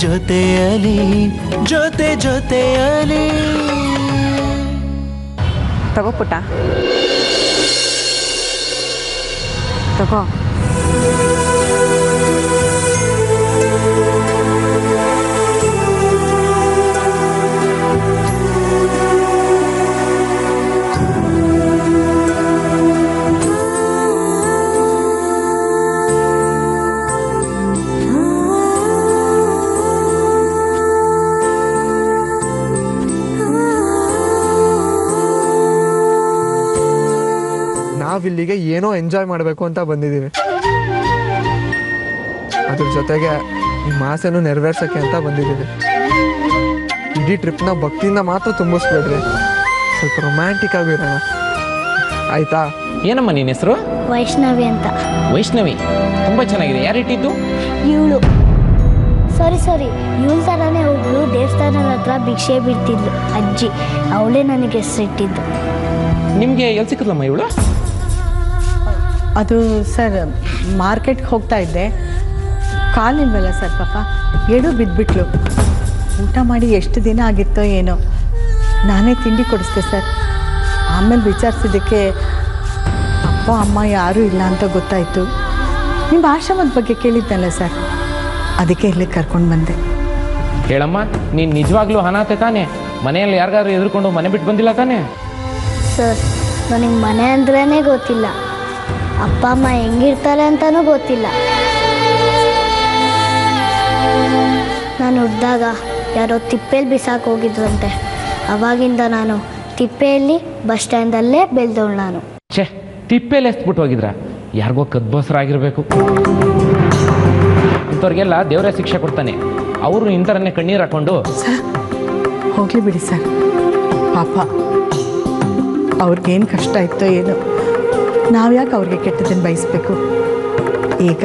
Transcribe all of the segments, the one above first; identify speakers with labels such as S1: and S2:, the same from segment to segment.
S1: ಜೊತೆಯಲಿ ಜೊತೆಯಲಿ.
S2: ತಗೋ ಪುಟ್ಟ, ತಗೋ.
S3: ನಾವಿಲ್ಲಿಗೆ ಏನೋ ಎಂಜಾಯ್ ಮಾಡಬೇಕು ಅಂತ ಬಂದಿದ್ದೀವಿ. ಅದ್ರ ಜೊತೆಗೆ ನಿಮ್ಮ ಆಸೆನೂ ನೆರವೇರ್ಸೋಕ್ಕೆ ಅಂತ ಬಂದಿದ್ದೀವಿ. ಇಡೀ ಟ್ರಿಪ್ನ ಭಕ್ತಿಯಿಂದ ಮಾತ್ರ ತುಂಬಿಸ್ಬೇಡ್ರಿ, ಸ್ವಲ್ಪ ರೊಮ್ಯಾಂಟಿಕ್ ಆಗಿರೋಣ, ಆಯ್ತಾ?
S4: ಏನಮ್ಮ ನಿನ್ನ ಹೆಸರು?
S5: ವೈಷ್ಣವಿ ಅಂತ.
S4: ವೈಷ್ಣವಿ, ತುಂಬ ಚೆನ್ನಾಗಿದೆ. ಯಾರಿಟ್ಟಿದ್ದು?
S5: ಇವಳು. ಸಾರಿ ಇವಳ ಥರನೇ ಒಬ್ಳು ದೇವಸ್ಥಾನದ ಹತ್ರ ಭಿಕ್ಷೆ ಬಿಡ್ತಿದ್ಲು ಅಜ್ಜಿ, ಅವಳೇ ನನಗೆ ಹೆಸರಿಟ್ಟಿದ್ದು.
S4: ನಿಮಗೆ ಎಲ್ಲಿ ಸಿಕ್ಕದಮ್ಮ ಇವಳು?
S2: ಅದು ಸರ್, ಮಾರ್ಕೆಟ್ಗೆ ಹೋಗ್ತಾ ಇದ್ದೆ, ಕಾಲಿಲ್ವಲ್ಲ ಸರ್, ಪಾಪ ಎಡು ಬಿದ್ದುಬಿಟ್ಲು. ಊಟ ಮಾಡಿ ಎಷ್ಟು ದಿನ ಆಗಿತ್ತೋ ಏನೋ, ನಾನೇ ತಿಂಡಿ ಕೊಡಿಸ್ದೆ ಸರ್. ಆಮೇಲೆ ವಿಚಾರಿಸಿದ್ದಕ್ಕೆ ಅಪ್ಪ ಅಮ್ಮ ಯಾರೂ ಇಲ್ಲ ಅಂತ ಗೊತ್ತಾಯಿತು. ನಿಮ್ಮ ಆಶ್ರಮದ ಬಗ್ಗೆ ಕೇಳಿದ್ನಲ್ಲ ಸರ್, ಅದಕ್ಕೆ ಇಲ್ಲಿಗೆ ಕರ್ಕೊಂಡು ಬಂದೆ.
S4: ಹೇಳಮ್ಮ, ನೀನು ನಿಜವಾಗ್ಲೂ ಅನಾಥೆ ತಾನೇ? ಮನೆಯಲ್ಲಿ ಯಾರಿಗಾದ್ರೂ ಎದುರ್ಕೊಂಡು ಮನೆ ಬಿಟ್ಟು ಬಂದಿಲ್ಲ ತಾನೇ?
S5: ಸರ್, ನನಗೆ ಮನೆ ಅಂದ್ರೇ ಗೊತ್ತಿಲ್ಲ, ಅಪ್ಪ ಅಮ್ಮ ಹೆಂಗಿರ್ತಾರೆ ಅಂತಲೂ ಗೊತ್ತಿಲ್ಲ. ನಾನು ಹುಟ್ಟಿದಾಗ ಯಾರೋ ತಿಪ್ಪೆಯಲ್ಲಿ ಬಿಸಾಕಿ ಹೋಗಿದ್ರಂತೆ, ಅವಾಗಿಂದ ನಾನು ತಿಪ್ಪೆಯಲ್ಲಿ ಬಸ್ ಸ್ಟ್ಯಾಂಡಲ್ಲೇ ಬೆಳೆದವಳು ನಾನು.
S4: ಛೇ, ತಿಪ್ಪೆಯಲ್ಲಿ ಎಸ್ಬಿಟ್ಟು ಹೋಗಿದ್ರ? ಯಾರಿಗೋ ಕದ್ಬೋಸರಾಗಿರ್ಬೇಕು. ಇಂಥವ್ರಿಗೆಲ್ಲ ದೇವರೇ ಶಿಕ್ಷೆ ಕೊಡ್ತಾನೆ. ಅವರು ಇಂಥರನ್ನೇ ಕಣ್ಣೀರು ಹಾಕೊಂಡು.
S2: ಸರ್ ಹೋಗಲಿ ಬಿಡಿ ಸರ್, ಪಾಪ ಅವ್ರಿಗೇನು ಕಷ್ಟ ಇತ್ತೋ ಏನೋ, ನಾವು ಯಾಕೆ ಅವ್ರಿಗೆ ಕೆಟ್ಟದನ್ನು ಬಯಸಬೇಕು? ಈಗ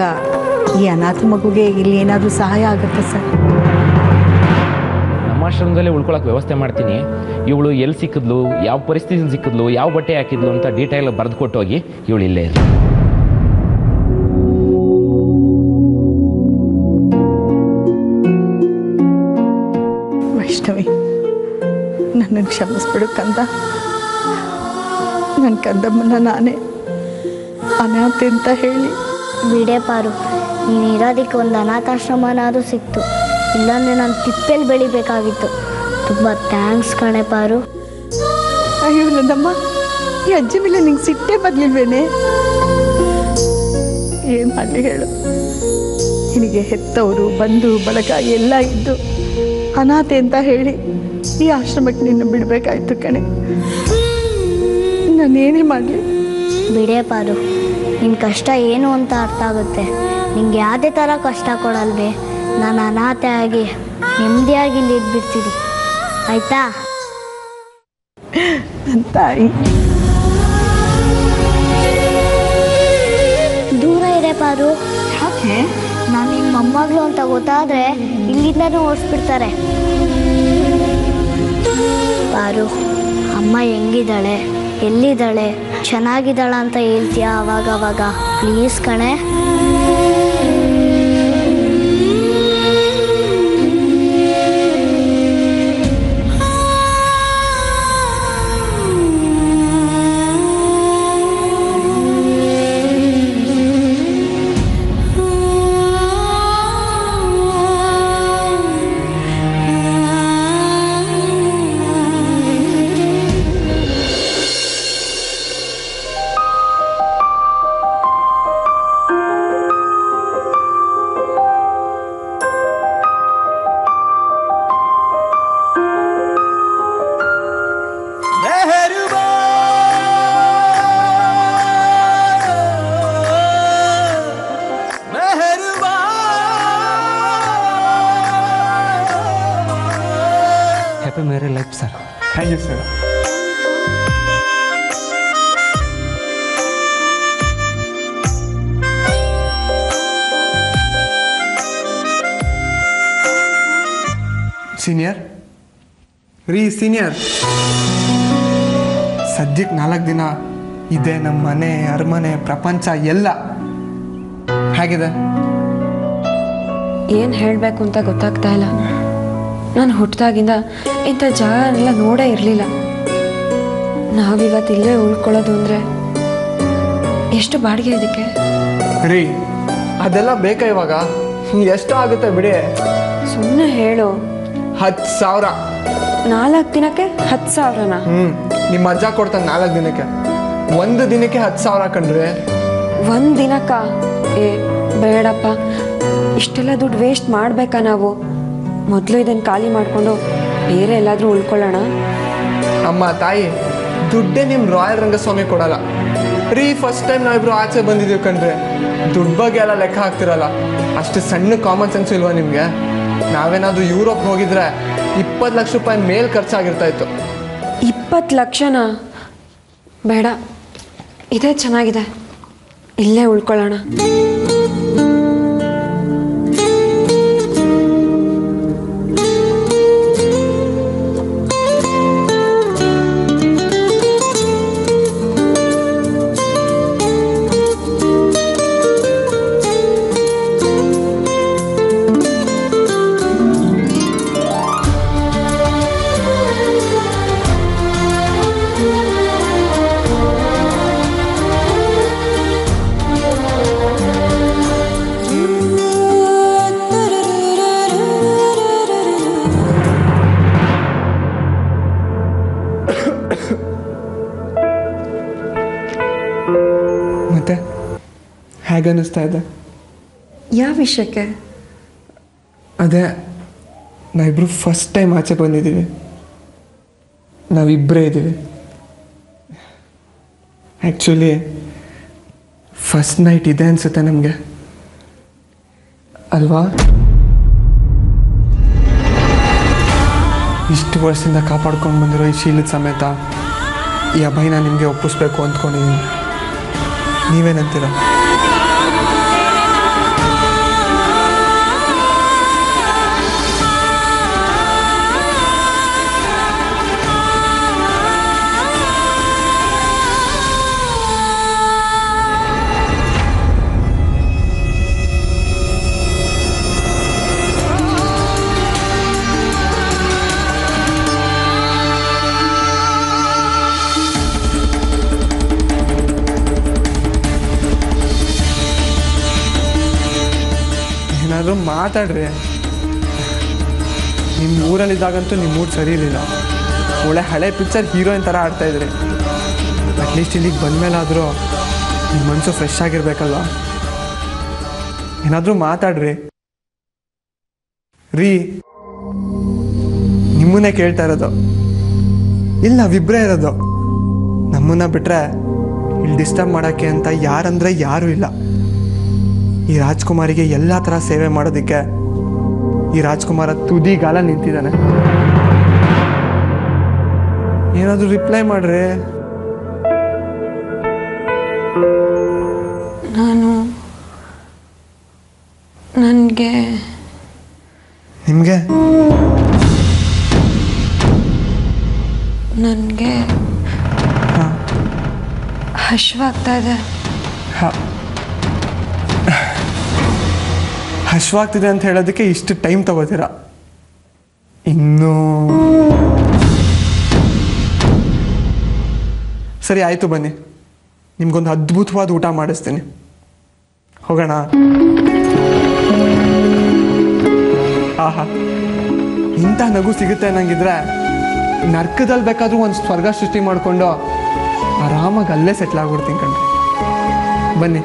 S2: ಈ ಅನಾಥ ಮಗುಗೆ ಇಲ್ಲಿ ಏನಾದರೂ ಸಹಾಯ ಆಗುತ್ತೆ ಸರ್?
S4: ನಮ್ಮ ಆಶ್ರಮದಲ್ಲೇ ಉಳ್ಕೊಳಕ್ಕೆ ವ್ಯವಸ್ಥೆ ಮಾಡ್ತೀನಿ. ಇವಳು ಎಲ್ಲಿ ಸಿಕ್ಕಿದ್ಲು, ಯಾವ ಪರಿಸ್ಥಿತಿಲಿ ಸಿಕ್ಕಿದ್ಲು, ಯಾವ ಬಟ್ಟೆ ಹಾಕಿದ್ಲು ಅಂತ ಡೀಟೇಲ್ ಬರೆದು ಕೊಟ್ಟು ಹೋಗಿ. ಇವಳು ಇಲ್ಲೇ ಇರಲಿ.
S2: ವೈಷ್ಣವಿ, ನನ್ನನ್ನು ಕ್ಷಮಿಸ್ಬಿಡು ಕಂದ. ನನ್ನ ಕಂದಮ್ಮನ ನಾನೇ ಅನಾಥೆ ಅಂತ ಹೇಳಿ.
S5: ಬಿಡೆ ಪಾರು, ನೀನು ಇರೋದಕ್ಕೆ ಒಂದು ಅನಾಥಾಶ್ರಮನಾದರೂ ಸಿಕ್ತು, ಇಲ್ಲಾಂದರೆ ನಾನು ತಿಪ್ಪೆಯಲ್ಲಿ ಬೆಳಿಬೇಕಾಗಿತ್ತು. ತುಂಬ ಥ್ಯಾಂಕ್ಸ್ ಕಣೆ ಪಾರು.
S2: ಅಯ್ಯೋ ನನ್ನಮ್ಮ, ಈ ಅಜ್ಜಿ ಮೇಲೆ ನಿಂಗೆ ಸಿಟ್ಟೇ ಬರಲಿಲ್ವೇನೆ? ಏನು ಮಾಡಲಿ ಹೇಳು, ನಿನಗೆ ಹೆತ್ತವರು ಬಂಧು ಬಳಗ ಎಲ್ಲ ಇದ್ದು ಅನಾಥೆ ಅಂತ ಹೇಳಿ ಈ ಆಶ್ರಮಕ್ಕೆ ನಿನ್ನ ಬಿಡಬೇಕಾಯ್ತು ಕಣೆ. ನಾನೇನೇ ಮಾಡಲಿ?
S5: ಬಿಡೆ ಪಾರು, ನಿನ್ನ ಕಷ್ಟ ಏನು ಅಂತ ಅರ್ಥ ಆಗುತ್ತೆ. ನಿಂಗೆ ಯಾವುದೇ ಥರ ಕಷ್ಟ ಕೊಡಲ್ವೇ? ನಾನು ಅನಾಥೆ ಆಗಿ ನೆಮ್ಮದಿಯಾಗಿ ಇಲ್ಲಿ ಇದ್ಬಿಡ್ತೀನಿ, ಆಯಿತಾ?
S2: ನನ್ನ ತಾಯಿ.
S5: ದೂರ ಇದೆ ಪಾರು.
S2: ಯಾಕೆ?
S5: ನಾನು ನಿಮ್ಮ ಮೊಮ್ಮಗಳು ಅಂತ ಗೊತ್ತಾದರೆ ಇಲ್ಲಿಂದನೂ ಓಡಿಸ್ಬಿಡ್ತಾರೆ. ಪಾರು, ಅಮ್ಮ ಹೆಂಗಿದ್ದಾಳೆ, ಎಲ್ಲಿದ್ದಾಳೆ, ಚೆನ್ನಾಗಿದ್ದಾಳ ಅಂತ ಹೇಳ್ತೀಯಾ ಅವಾಗವಾಗ? ಪ್ಲೀಸ್ ಕಣೆ.
S6: Happy married life sir.
S3: Thank you sir. Senior senior, ಸದ್ಯಕ್ಕೆ 4 ದಿನ ಇದೆ ನಮ್ಮ ಮನೆ, ಅರಮನೆ, ಪ್ರಪಂಚ ಎಲ್ಲ ಹೇಗಿದೆ?
S1: ಏನು ಹೇಳಬೇಕು ಅಂತ ಗೊತ್ತಾಗ್ತಾ ಇಲ್ಲ. ನಾನು ಹುಟ್ಟಿದಾಗಿಂದ ಇಂಥ ಜಾಗನೆಲ್ಲ ನೋಡೇ ಇರಲಿಲ್ಲ. ನಾವಿವತ್ತು ಇಲ್ಲೇ ಉಳ್ಕೊಳ್ಳೋದು ಅಂದರೆ ಎಷ್ಟು ಬಾಡಿಗೆ ಇದಕ್ಕೆ?
S3: ರೀ ಅದೆಲ್ಲ ಬೇಕಾ ಇವಾಗ? ಎಷ್ಟು ಆಗುತ್ತೆ ಬಿಡಿ.
S1: ಸುಮ್ಮನೆ ಹೇಳು.
S3: 10,000.
S1: 4 ದಿನಕ್ಕೆ 10,000ನಾ?
S3: ನಿಮ್ಮ ಅಜ್ಜ ಕೊಡ್ತಾನೆ 4 ದಿನಕ್ಕೆ. 1 ದಿನಕ್ಕೆ 10,000 ಕಣ್ರಿ.
S1: 1 ದಿನಕ್ಕ? ಏ ಬೇಡಪ್ಪ, ಇಷ್ಟೆಲ್ಲ ದುಡ್ಡು ವೇಸ್ಟ್ ಮಾಡಬೇಕಾ ನಾವು? ಮೊದಲು ಇದನ್ನು ಖಾಲಿ ಮಾಡಿಕೊಂಡು ಬೇರೆ ಎಲ್ಲಾದರೂ ಉಳ್ಕೊಳ್ಳೋಣ.
S3: ಅಮ್ಮ ತಾಯಿ, ದುಡ್ಡೇ ನಿಮ್ಮ ರಾಯಲ್ ರಂಗಸ್ವಾಮಿ ಕೊಡಲ್ಲ ರೀ. ಫಸ್ಟ್ ಟೈಮ್ ನಾವಿಬ್ರು ಆಚೆ ಬಂದಿದ್ದೀವಿ ಕಣ್ರಿ. ದುಡ್ಡು ಬಗ್ಗೆ ಎಲ್ಲ ಲೆಕ್ಕ ಹಾಕ್ತಿರಲ್ಲ. ಅಷ್ಟು ಸಣ್ಣ ಕಾಮನ್ ಸೆನ್ಸ್ ಇಲ್ವಾ ನಿಮಗೆ? ನಾವೇನಾದರೂ ಯುರೋಪ್ ಹೋಗಿದ್ರೆ 20 ಲಕ್ಷ ರೂಪಾಯಿ ಮೇಲ್ ಖರ್ಚಾಗಿರ್ತಾ ಇತ್ತು.
S1: 20 ಲಕ್ಷನಾ? ಬೇಡ, ಇದೇ ಚೆನ್ನಾಗಿದೆ, ಇಲ್ಲೇ ಉಳ್ಕೊಳ್ಳೋಣ.
S3: ಮತ್ತೆ ಹೇಗೆ ಅನ್ನಿಸ್ತಾ ಇದೆ?
S1: ಯಾವ ವಿಷಯಕ್ಕೆ?
S3: ಅದೇ ನಾವಿಬ್ರು ಫಸ್ಟ್ ಟೈಮ್ ಆಚೆ ಬಂದಿದ್ದೀವಿ, ನಾವಿಬ್ಬರೇ ಇದ್ದೀವಿ. ಆ್ಯಕ್ಚುಲಿ ಫಸ್ಟ್ ನೈಟ್ ಇದೆ ಅನಿಸುತ್ತೆ ನಮಗೆ, ಅಲ್ವಾ? ಇಷ್ಟು ವರ್ಷದಿಂದ ಕಾಪಾಡ್ಕೊಂಡು ಬಂದಿರೋ ಈ ಶೀಲದ ಸಮೇತ ಈ ಅಭಯನ ನಿಮಗೆ ಒಪ್ಪಿಸ್ಬೇಕು ಅಂದ್ಕೊಂಡಿದ್ದೀನಿ. ನೀವೇನಂತೀರ? ಏನಾದರೂ ಮಾತಾಡ್ರಿ. ನಿಮ್ಮ ಊರಲ್ಲಿದ್ದಾಗಂತೂ ನಿಮ್ಮ ಮೂಡ್ ಸರಿ ಇರಲಿಲ್ಲ. ಒಳ್ಳೆ ಹಳೆ ಪಿಕ್ಚರ್ ಹೀರೋಯಿನ್ ಥರ ಆಡ್ತಾಯಿದ್ರಿ. ಅಟ್ಲೀಸ್ಟ್ ಇಲ್ಲಿಗೆ ಬಂದಮೇಲಾದರೂ ನಿಮ್ಮ ಮನಸ್ಸು ಫ್ರೆಶ್ ಆಗಿರ್ಬೇಕಲ್ವ? ಏನಾದರೂ ಮಾತಾಡ್ರಿ ರೀ. ನಿಮ್ಮನ್ನೇ ಕೇಳ್ತಾ ಇರೋದು. ಇಲ್ಲಿ ನಾವಿಬ್ಬರೇ ಇರೋದು. ನಮ್ಮನ್ನ ಬಿಟ್ಟರೆ ಇಲ್ಲಿ ಡಿಸ್ಟರ್ಬ್ ಮಾಡೋಕ್ಕೆ ಅಂತ ಯಾರಂದರೆ ಯಾರೂ ಇಲ್ಲ. ಈ ರಾಜ್ಕುಮಾರಿಗೆ ಎಲ್ಲ ಥರ ಸೇವೆ ಮಾಡೋದಕ್ಕೆ ಈ ರಾಜ್ಕುಮಾರ ತುದಿಗಾಲ ನಿಂತಿದ್ದಾನೆ. ಏನಾದರೂ ರಿಪ್ಲೈ ಮಾಡ್ರಿ.
S1: ನನಗೆ
S3: ನಿಮಗೆ
S1: ನನಗೆ ಹಶ್ವಾಗ್ತಾ ಇದೆ.
S3: ಹಶ್ವಾಗ್ತಿದೆ ಅಂತ ಹೇಳೋದಕ್ಕೆ ಇಷ್ಟು ಟೈಮ್ ತಗೋತೀರಾ? ಇನ್ನೂ ಸರಿ ಆಯಿತು, ಬನ್ನಿ, ನಿಮ್ಗೊಂದು ಅದ್ಭುತವಾದ ಊಟ ಮಾಡಿಸ್ತೀನಿ. ಹೋಗೋಣ? ಆಹಾ, ಇಂಥ ನಗು ಸಿಗುತ್ತೆ ಅನ್ನಂಗಿದ್ರೆ ನರ್ಕದಲ್ಲಿ ಬೇಕಾದರೂ ಒಂದು ಸ್ವರ್ಗ ಸೃಷ್ಟಿ ಮಾಡಿಕೊಂಡು ಆರಾಮಾಗಿ ಅಲ್ಲೇ ಸೆಟ್ಲ್ ಆಗ್ಬಿಡ್ತೀನಿ ಕಣ್ರಿ. ಬನ್ನಿ,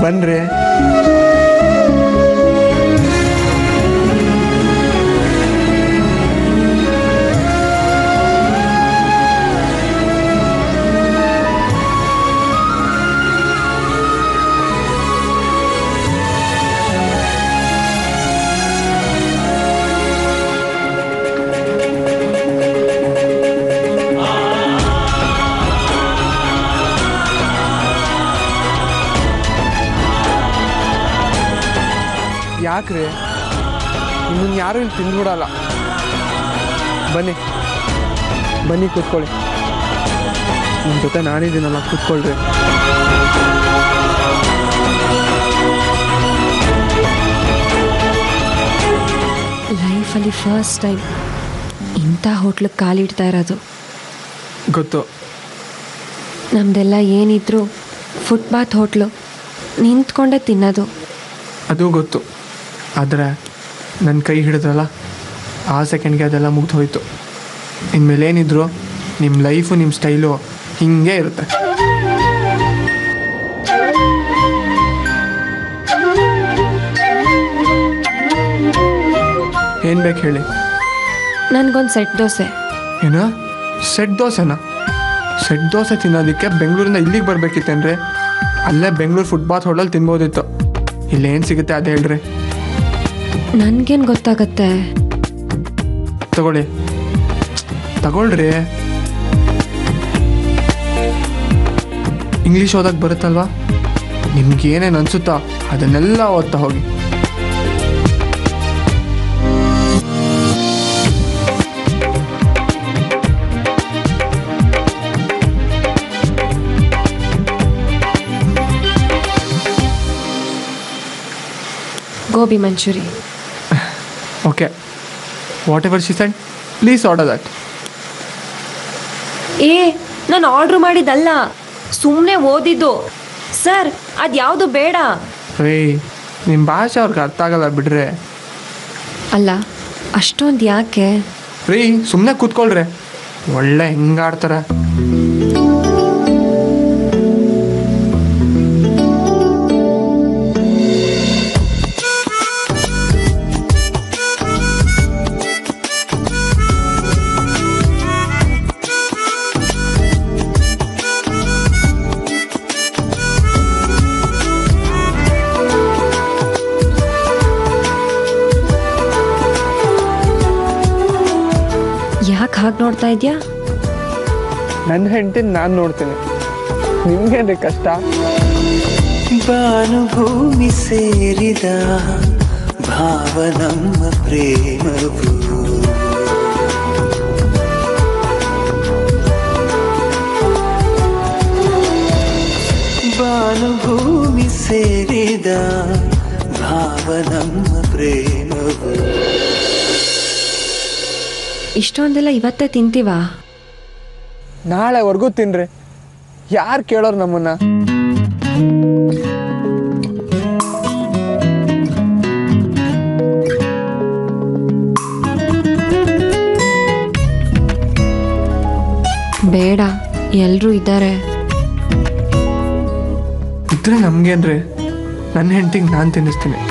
S3: ಬನ್ರಿ. ಯಾಕ್ರಿ? ನಿಮ್ಮನ್ನು ಯಾರೂ ಇಲ್ಲಿ ತಿಂದ್ಬಿಡಲ್ಲ. ಬನ್ನಿ ಬನ್ನಿ, ಕೂತ್ಕೊಳ್ಳಿ. ನಿಮ್ಮ ಜೊತೆ ನಾನಿದ್ದೀನಲ್ಲ, ಕೂತ್ಕೊಳ್ರಿ.
S1: ಲೈಫಲ್ಲಿ ಫಸ್ಟ್ ಟೈಮ್ ಇಂಥ ಹೋಟ್ಲಿಗೆ ಕಾಲಿಡ್ತಾ ಇರೋದು.
S3: ಗೊತ್ತು.
S1: ನಮ್ಮದೆಲ್ಲ ಏನಿದ್ರು ಫುಟ್ಪಾತ್ ಹೋಟ್ಲು, ನಿಂತ್ಕೊಂಡೇ ತಿನ್ನೋದು.
S3: ಅದು ಗೊತ್ತು. ಆದರೆ ನನ್ನ ಕೈ ಹಿಡಿದ್ರಲ್ಲ, ಆ ಸೆಕೆಂಡ್ಗೆ ಅದೆಲ್ಲ ಮುಗ್ದು ಹೋಯಿತು. ಇನ್ಮೇಲೆ ಏನಿದ್ರು ನಿಮ್ಮ ಲೈಫು ನಿಮ್ಮ ಸ್ಟೈಲು ಹಿಂಗೆ ಇರುತ್ತೆ. ಏನು ಬೇಕು ಹೇಳಿ?
S1: ನನಗೊಂದು ಸೆಟ್ ದೋಸೆ.
S3: ಏನ? ಸೆಟ್ ದೋಸೆನಾ? ಸೆಟ್ ದೋಸೆ ತಿನ್ನೋದಕ್ಕೆ ಬೆಂಗಳೂರಿಂದ ಇಲ್ಲಿಗೆ ಬರಬೇಕಿತ್ತೇನ್ರಿ? ಅಲ್ಲೇ ಬೆಂಗಳೂರು ಫುಟ್ಪಾತ್ ಹೋಟೆಲ್ ತಿನ್ಬೋದಿತ್ತು. ಇಲ್ಲೇನು ಸಿಗುತ್ತೆ ಅದು ಹೇಳ್ರಿ.
S1: ನನಗೇನು ಗೊತ್ತಾಗತ್ತೆ?
S3: ತಗೊಳ್ಳಿ, ತಗೊಳ್ರಿ. ಇಂಗ್ಲೀಷ್ ಓದಕ್ಕೆ ಬರುತ್ತಲ್ವಾ? ನಿಮ್ಗೇನೇನು ಅನಿಸುತ್ತೋ ಅದನ್ನೆಲ್ಲ ಓದ್ತಾ ಹೋಗಿ.
S1: Gobi manchurian.
S3: Okay, whatever she said, please order that.
S1: ನಾನು ಆರ್ಡ್ರ್ ಮಾಡಿದ್ದಲ್ಲ, ಸುಮ್ಮನೆ ಓದಿದ್ದು. ಸರ್, ಅದು ಯಾವುದು ಬೇಡ.
S3: ನಿಮ್ಮ ಭಾಷೆ ಅವ್ರಿಗೆ ಅರ್ಥ ಆಗಲ್ಲ ಬಿಡ್ರೆ.
S1: ಅಲ್ಲ, ಅಷ್ಟೊಂದು ಯಾಕೆ?
S3: ಸುಮ್ಮನೆ ಕೂತ್ಕೊಳ್ರಿ, ಒಳ್ಳೆ ಹೆಂಗಾಡ್ತಾರೆ.
S1: ಯಾಕೆ ಹಾಗೆ ನೋಡ್ತಾ ಇದೆಯಾ?
S3: ನನ್ನ ಹೆಂಡತಿನ ನಾನು ನೋಡ್ತೀನಿ, ನಿಮ್ಗೇನ್ರಿ ಕಷ್ಟ?
S6: ಭಾನುಭೂಮಿ ಸೇರಿದ ಭಾವ ನಮ್ಮ ಪ್ರೇಮವು, ಭಾನುಭೂಮಿ ಸೇರಿದ ಭಾವ ನಮ್ಮ ಪ್ರೇಮವು.
S1: ಇಷ್ಟೊಂದೆಲ್ಲ ಇವತ್ತೇ ತಿಂತೀವಾ?
S3: ನಾಳೆವರೆಗೂ ತಿನ್ರಿ, ಯಾರು ಕೇಳೋರು ನಮ್ಮನ್ನ?
S1: ಬೇಡ, ಎಲ್ಲರೂ ಇದ್ದಾರೆ.
S3: ಇದ್ರೆ ನಮ್ಗೇನ್ರಿ? ನನ್ನ ಹೆಂಡತಿಗೆ ನಾನು ತಿನ್ನಿಸ್ತೀನಿ,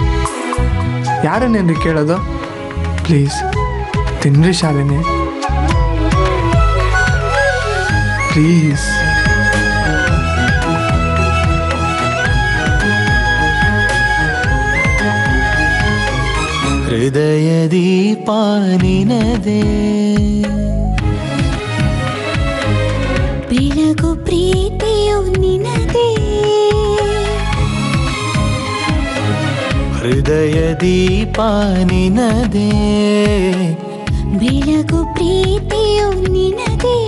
S3: ಯಾರನ್ನೇನ್ರಿ ಕೇಳೋದು? ಪ್ಲೀಸ್ ತಿನ್ರಿ ಶಾಲಿನಿ, ಪ್ಲೀಸ್.
S6: ಹೃದಯ ದೀಪ ನಿನದೇ,
S5: ಬೆಳಗು ಪ್ರೀತಿಯು ನಿನದೇ,
S6: ಹೃದಯ ದೀಪ ನಿನದೇ,
S5: ಬೆಳಗು ಪ್ರೀತಿಯು ನಿನದೇ,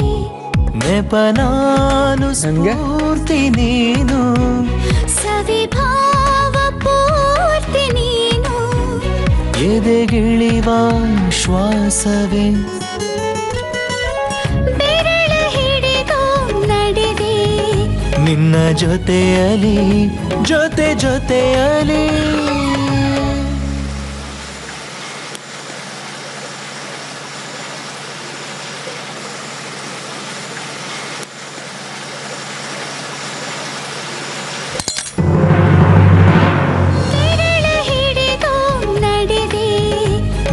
S6: ನೆಪನಾನು ಸ್ಫೂರ್ತಿ ನೀನು,
S5: ಸವಿಭಾವ ಪೂರ್ತಿ ನೀನು,
S6: ಎದೆಗಿಳಿವ ಶ್ವಾಸವೇ,
S5: ಬೆರಳ ಹಿಡಿದು ನಡೆದೆ
S6: ನಿನ್ನ ಜೊತೆಯಲಿ, ಜೊತೆಯಲಿ.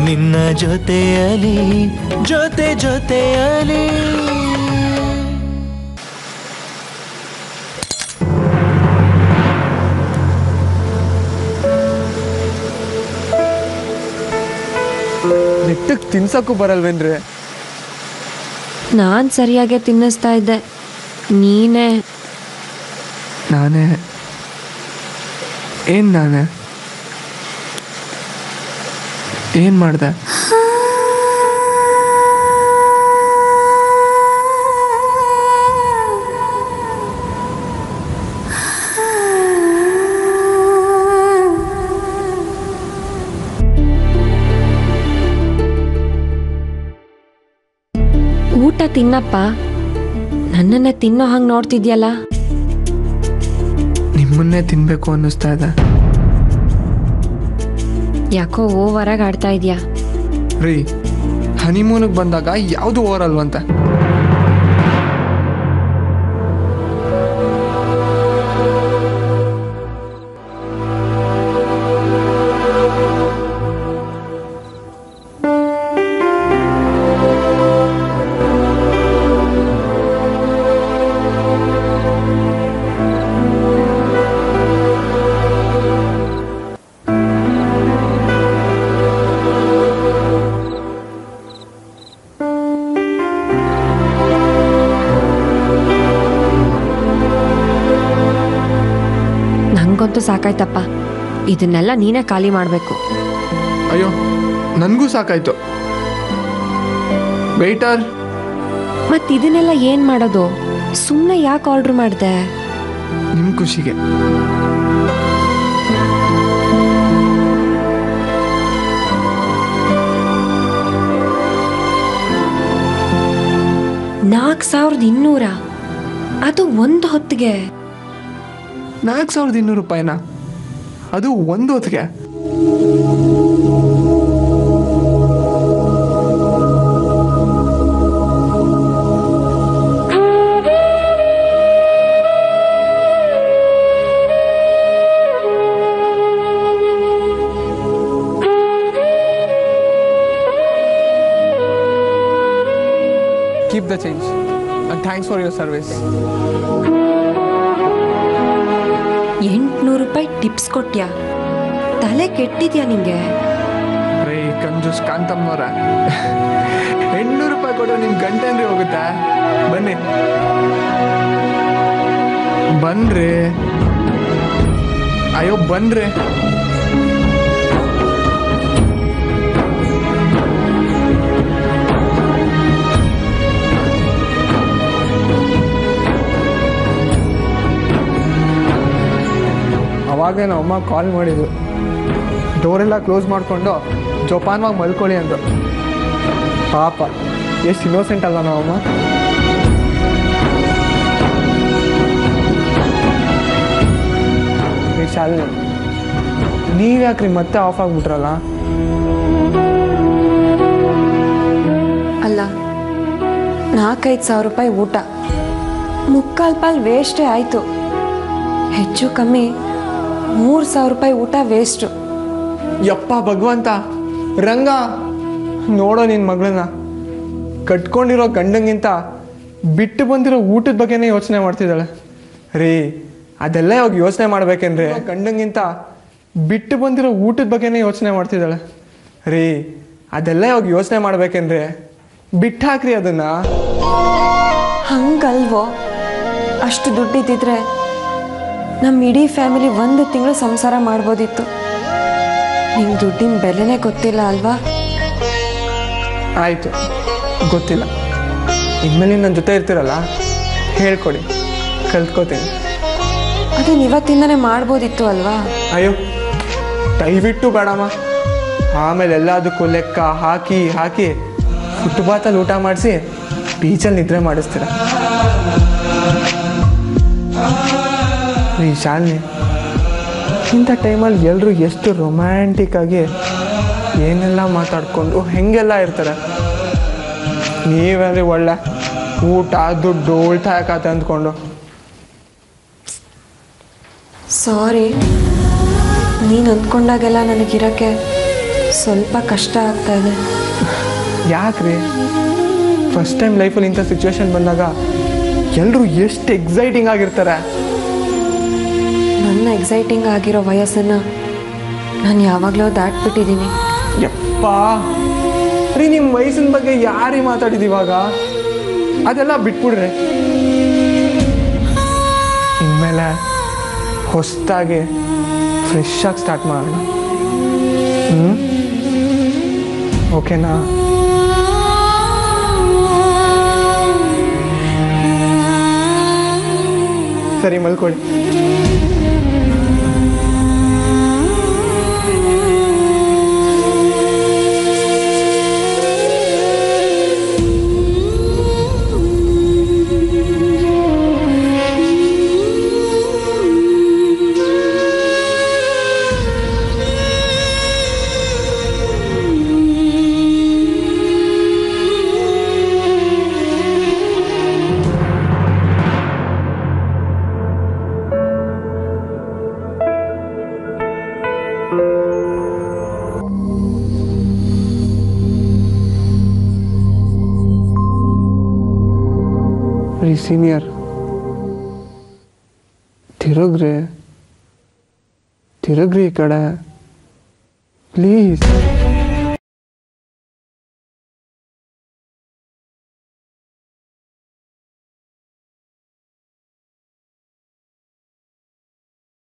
S6: ನಿನ್ನ ಜೊತೆಯಲಿ, ಜೊತೆಯಲಿ.
S3: ನೆಟ್ಟಗೆ ತಿನ್ಸಕ್ಕೂ ಬರಲ್ವೇನ್ರಿ?
S1: ನಾನು ಸರಿಯಾಗೆ ತಿನ್ನಿಸ್ತಾ ಇದ್ದೆ, ನೀನೇ.
S3: ನಾನೇ? ಏನು ನಾನೇ? ಏನು ಮಾಡಿದೆ?
S1: ಊಟ ತಿನ್ನಪ್ಪ. ನನ್ನನ್ನೇ ತಿನ್ನೋ ಹಂಗೆ ನೋಡ್ತಿದ್ಯಲ್ಲ.
S3: ನಿಮ್ಮನ್ನೇ ತಿನ್ಬೇಕು ಅನ್ನಿಸ್ತಾ ಇದೆ.
S1: ಯಾಕೋ ಓವರಾಗಿ ಆಡ್ತಾ ಇದೆಯಾ?
S3: ರೀ, ಹನಿಮೂನಿಗೆ ಬಂದಾಗ ಯಾವುದು ಓವರ್ ಅಲ್ವಂತೆ.
S1: ನಂಗಂತೂ ಸಾಕಾಯ್ತಪ್ಪ. ಇದನ್ನೆಲ್ಲ ನೀನೇ ಖಾಲಿ ಮಾಡಬೇಕು.
S3: ಅಯ್ಯೋ, ನನಗೂ ಸಾಕಾಯ್ತು. ವೇಟರ್,
S1: ಮತ್ತೆ ಇದನ್ನೆಲ್ಲ ಏನು ಮಾಡೋದು? ಸುಮ್ಮನೆ ಯಾಕೆ ಆರ್ಡ್ರ್ ಮಾಡಿದೆ?
S3: ನಿಮ್ಮ ಖುಷಿಗೆ.
S1: $4,200? ಅದು ಒಂದು ಹೊತ್ತಿಗೆ?
S3: 4,200 ರೂಪಾಯಿನ? ಅದು ಒಂದು ಹೊತ್ತಿಗೆ? Keep the change and thanks for your service.
S1: 800 ರೂಪಾಯಿ ಟಿಪ್ಸ್ ಕೊಟ್ಯಾ? ತಲೆ ಕೆಟ್ಟಿದ್ಯಾ ನಿಂಗೆ?
S3: ರೇ ಕಂಜೂಸ್ ಕಾಂತಮ್ಮನವ್ರ, 800 ರೂಪಾಯಿ ಕೊಟ್ಟರೆ ನಿಮ್ಮ ಗಂಟೆ ಅಂದ್ರೆ ಹೋಗುತ್ತಾ? ಬನ್ನಿ ಬನ್ರಿ. ಅಯ್ಯೋ ಬನ್ರಿ. ಅವಾಗೇ ನಮ್ಮಮ್ಮ ಕಾಲ್ ಮಾಡಿದ್ರು, ಡೋರೆಲ್ಲ ಕ್ಲೋಸ್ ಮಾಡಿಕೊಂಡು ಜೋಪಾನವಾಗಿ ಮಲ್ಕೊಳ್ಳಿ ಅಂದರು. ಪಾಪ ಎಷ್ಟು ಇನ್ನೋಸೆಂಟ್ ಅಲ್ಲ ನಮ್ಮಮ್ಮ. ಈ ಶಾಲಿನಿ, ನೀವ್ಯಾಕ್ರಿ ಮತ್ತೆ ಆಫ್ ಆಗಿಬಿಟ್ರಲ್ಲ?
S1: ಅಲ್ಲ, 4-5 ಸಾವಿರ ರೂಪಾಯಿ ಊಟ, 3/4 ಪಾಲ್ ವೇಸ್ಟೇ ಆಯಿತು. ಹೆಚ್ಚು ಕಮ್ಮಿ 3,000 ರೂಪಾಯಿ ಊಟ ವೇಸ್ಟು.
S3: ಯಪ್ಪ ಭಗವಂತ, ರಂಗ ನೋಡೋ ನಿನ್ನ ಮಗಳನ್ನ. ಕಟ್ಕೊಂಡಿರೋ ಗಂಡಂಗಿಂತ ಬಿಟ್ಟು ಬಂದಿರೋ ಊಟದ ಬಗ್ಗೆನೇ ಯೋಚನೆ ಮಾಡ್ತಿದ್ದಾಳೆ. ರೀ, ಅದೆಲ್ಲ ಇವಾಗ ಯೋಚನೆ ಮಾಡ್ಬೇಕೇನ್ರಿ? ಗಂಡಂಗಿಂತ ಬಿಟ್ಟು ಬಂದಿರೋ ಊಟದ ಬಗ್ಗೆನೇ ಯೋಚನೆ ಮಾಡ್ತಿದ್ದಾಳೆ. ರೀ, ಅದೆಲ್ಲ ಇವಾಗ ಯೋಚನೆ ಮಾಡ್ಬೇಕೇನ್ರಿ? ಬಿಟ್ಟು ಹಾಕ್ರಿ ಅದನ್ನ.
S1: ಹಂಗಲ್ವೋ? ಅಷ್ಟು ದುಡ್ಡಿದ್ದಿದ್ರೆ ನಮ್ಮ ಇಡೀ ಫ್ಯಾಮಿಲಿ 1 ತಿಂಗಳು ಸಂಸಾರ ಮಾಡ್ಬೋದಿತ್ತು. ನಿಮ್ಗೆ ದುಡ್ಡಿನ ಬೆಲೆನೇ ಗೊತ್ತಿಲ್ಲ ಅಲ್ವಾ?
S3: ಆಯಿತು, ಗೊತ್ತಿಲ್ಲ. ಇನ್ಮೇಲೆ ನನ್ನ ಜೊತೆ ಇರ್ತೀರಲ್ಲ, ಹೇಳ್ಕೊಡಿ, ಕಲ್ತ್ಕೋತೀನಿ.
S1: ಅದನ್ನ ಇವತ್ತಿಂದನೇ ಮಾಡ್ಬೋದಿತ್ತು ಅಲ್ವಾ?
S3: ಅಯ್ಯೋ ದಯವಿಟ್ಟು ಬೇಡಮ್ಮ. ಆಮೇಲೆ ಎಲ್ಲದಕ್ಕೂ ಲೆಕ್ಕ ಹಾಕಿ ಹಾಕಿ ಫುಟ್ಪಾತಲ್ಲಿ ಊಟ ಮಾಡಿಸಿ ಬೀಚಲ್ಲಿ ನಿದ್ರೆ ಮಾಡಿಸ್ತೀರ. ಈ ಶಾಲಿನಿ, ಇಂಥ ಟೈಮಲ್ಲಿ ಎಲ್ಲರೂ ಎಷ್ಟು ರೊಮ್ಯಾಂಟಿಕ್ಕಾಗಿ ಏನೆಲ್ಲ ಮಾತಾಡಿಕೊಂಡು ಹೆಂಗೆಲ್ಲ ಇರ್ತಾರೆ. ನೀವಂದ್ರೆ ಒಳ್ಳೆ ಊಟ ದುಡ್ಡು ಉಳಿತಾಯ ಖಾತೆ ಅಂದ್ಕೊಂಡು.
S1: ಸಾರಿ, ನೀನು ಅಂದ್ಕೊಂಡಾಗೆಲ್ಲ ನನಗಿರೋಕ್ಕೆ ಸ್ವಲ್ಪ ಕಷ್ಟ ಆಗ್ತಾ ಇದೆ.
S3: ಯಾಕ್ರಿ? ಫಸ್ಟ್ ಟೈಮ್ ಲೈಫಲ್ಲಿ ಇಂಥ ಸಿಚುವೇಶನ್ ಬಂದಾಗ ಎಲ್ಲರೂ ಎಷ್ಟು ಎಕ್ಸೈಟಿಂಗ್ ಆಗಿರ್ತಾರೆ.
S1: ನನ್ನ ಎಕ್ಸೈಟಿಂಗ್ ಆಗಿರೋ ವಯಸ್ಸನ್ನು ನಾನು ಯಾವಾಗಲೂ ದಾಟ್ಬಿಟ್ಟಿದ್ದೀನಿ.
S3: ಯಪ್ಪ ರೀ, ನಿಮ್ಮ ವಯಸ್ಸಿನ ಬಗ್ಗೆ ಯಾರೀ ಮಾತಾಡಿದಿವಾಗ? ಅದೆಲ್ಲ ಬಿಟ್ಬಿಡ್ರಿ. ಇನ್ಮೇಲೆ ಹೊಸದಾಗಿ ಫ್ರೆಶ್ ಆಗಿ ಸ್ಟಾರ್ಟ್ ಮಾಡೋಣ. ಓಕೆನಾ? ಸರಿ, ಮಲ್ಕೊಳ್ಳಿ. ರೀ ಸೀನಿಯರ್, ತಿರುಗ್ರಿ ಈ ಕಡೆ ಪ್ಲೀಸ್.